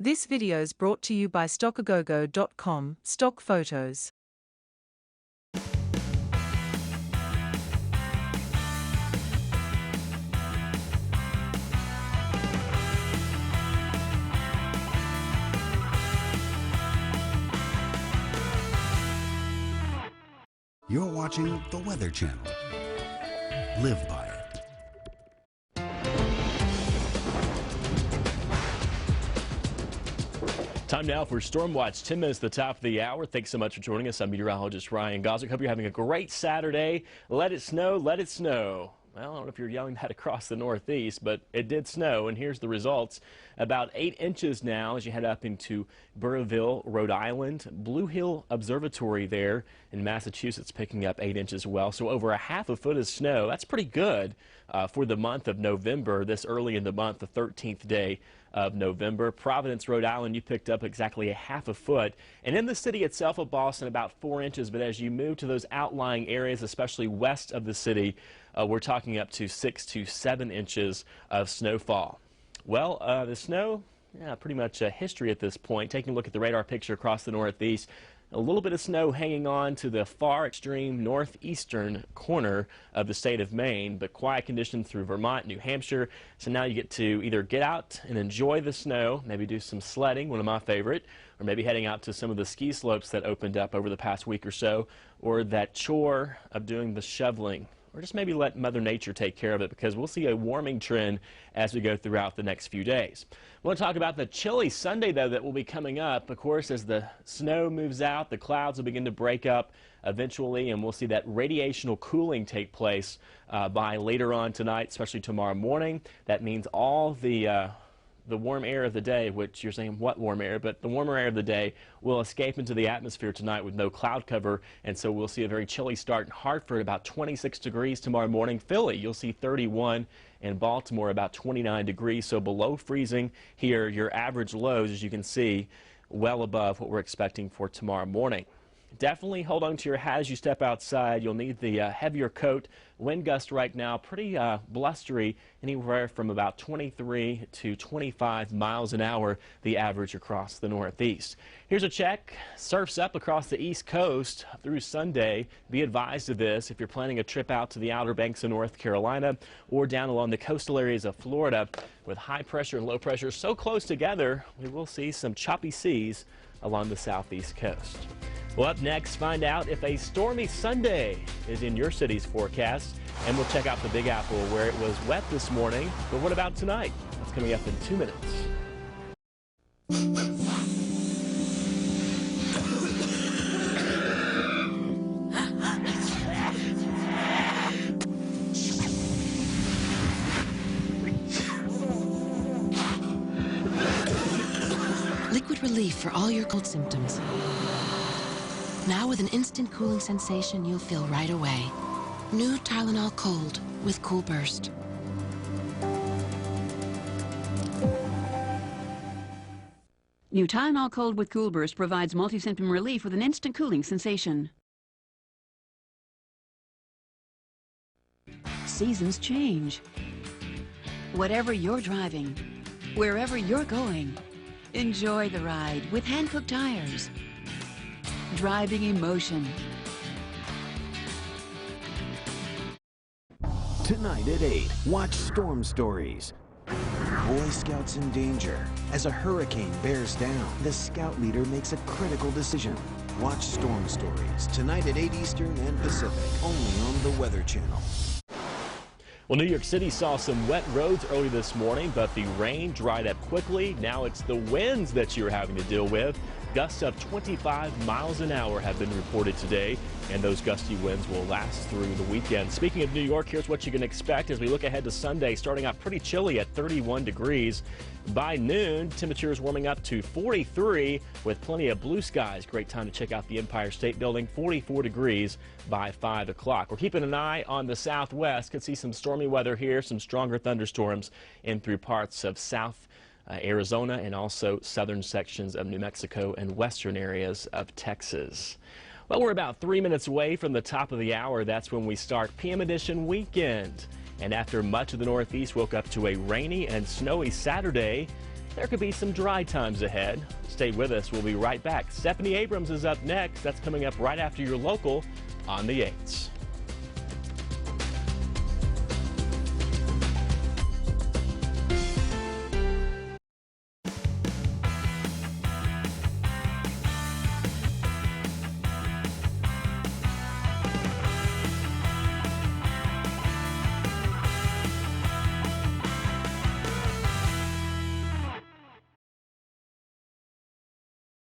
This video is brought to you by stockagogo.com, stock photos. You're watching the Weather Channel. Live by it. Time now for Storm Watch, 10 minutes to the top of the hour. Thanks so much for joining us. I'm meteorologist Ryan Goswick. Hope you're having a great Saturday. Let it snow, let it snow. Well, I don't know if you're yelling that across the Northeast, but it did snow, and here's the results. About 8 inches now as you head up into Burrillville, Rhode Island. Blue Hill Observatory there in Massachusetts picking up 8 inches as well. So over a half a foot of snow. That's pretty good for the month of November, this early in the month, the 13th day of November. Providence, Rhode Island, you picked up exactly a half a foot. And in the city itself of Boston, about 4 inches. But as you move to those outlying areas, especially west of the city, we're talking up to 6 to 7 inches of snowfall. Well, the snow, pretty much history at this point. Taking a look at the radar picture across the Northeast, a little bit of snow hanging on to the far extreme northeastern corner of the state of Maine, but quiet conditions through Vermont, New Hampshire. So now you get to either get out and enjoy the snow, maybe do some sledding, one of my favorite, or maybe heading out to some of the ski slopes that opened up over the past week or so, or that chore of doing the shoveling. Or just maybe let Mother Nature take care of it, because we'll see a warming trend as we go throughout the next few days. I want to talk about the chilly Sunday, though, that will be coming up. Of course, as the snow moves out, the clouds will begin to break up eventually, and we'll see that radiational cooling take place by later on tonight, especially tomorrow morning. That means all the warm air of the day, which you're saying, what warm air? But the warmer air of the day will escape into the atmosphere tonight with no cloud cover, and so we'll see a very chilly start in Hartford, about 26 degrees tomorrow morning. Philly, you'll see 31, and Baltimore about 29 degrees, so below freezing here. Your average lows, as you can see, well above what we're expecting for tomorrow morning. Definitely hold on to your hat as you step outside. You'll need the heavier coat. Wind gust right now, pretty blustery, anywhere from about 23 to 25 miles an hour, the average across the Northeast. Here's a check. Surf's up across the East Coast through Sunday. Be advised of this if you're planning a trip out to the Outer Banks of North Carolina or down along the coastal areas of Florida. With high pressure and low pressure so close together, we will see some choppy seas along the southeast coast. Well, up next, find out if a stormy Sunday is in your city's forecast, and we'll check out the Big Apple where it was wet this morning. But what about tonight? That's coming up in 2 minutes. Liquid relief for all your cold symptoms. Now with an instant cooling sensation you'll feel right away. New Tylenol Cold with Cool Burst. New Tylenol Cold with Cool Burst provides multi-symptom relief with an instant cooling sensation. Seasons change. Whatever you're driving, wherever you're going, enjoy the ride with hand-cooked tires. Driving emotion. Tonight at 8, watch Storm Stories. Boy Scouts in danger. As a hurricane bears down, the scout leader makes a critical decision. Watch Storm Stories tonight at 8 Eastern and Pacific, only on the Weather Channel. Well, New York City saw some wet roads early this morning, but the rain dried up quickly. Now it's the winds that you're having to deal with. Gusts of 25 miles an hour have been reported today, and those gusty winds will last through the weekend. Speaking of New York, here's what you can expect as we look ahead to Sunday, starting out pretty chilly at 31 degrees. By noon, temperatures warming up to 43 with plenty of blue skies. Great time to check out the Empire State Building, 44 degrees by 5 o'clock. We're keeping an eye on the southwest. Could see some stormy weather here, some stronger thunderstorms in through parts of south Arizona and also southern sections of New Mexico and western areas of Texas. Well, we're about 3 minutes away from the top of the hour. That's when we start PM Edition weekend. And after much of the Northeast woke up to a rainy and snowy Saturday, there could be some dry times ahead. Stay with us. We'll be right back. Stephanie Abrams is up next. That's coming up right after your local on the 8s.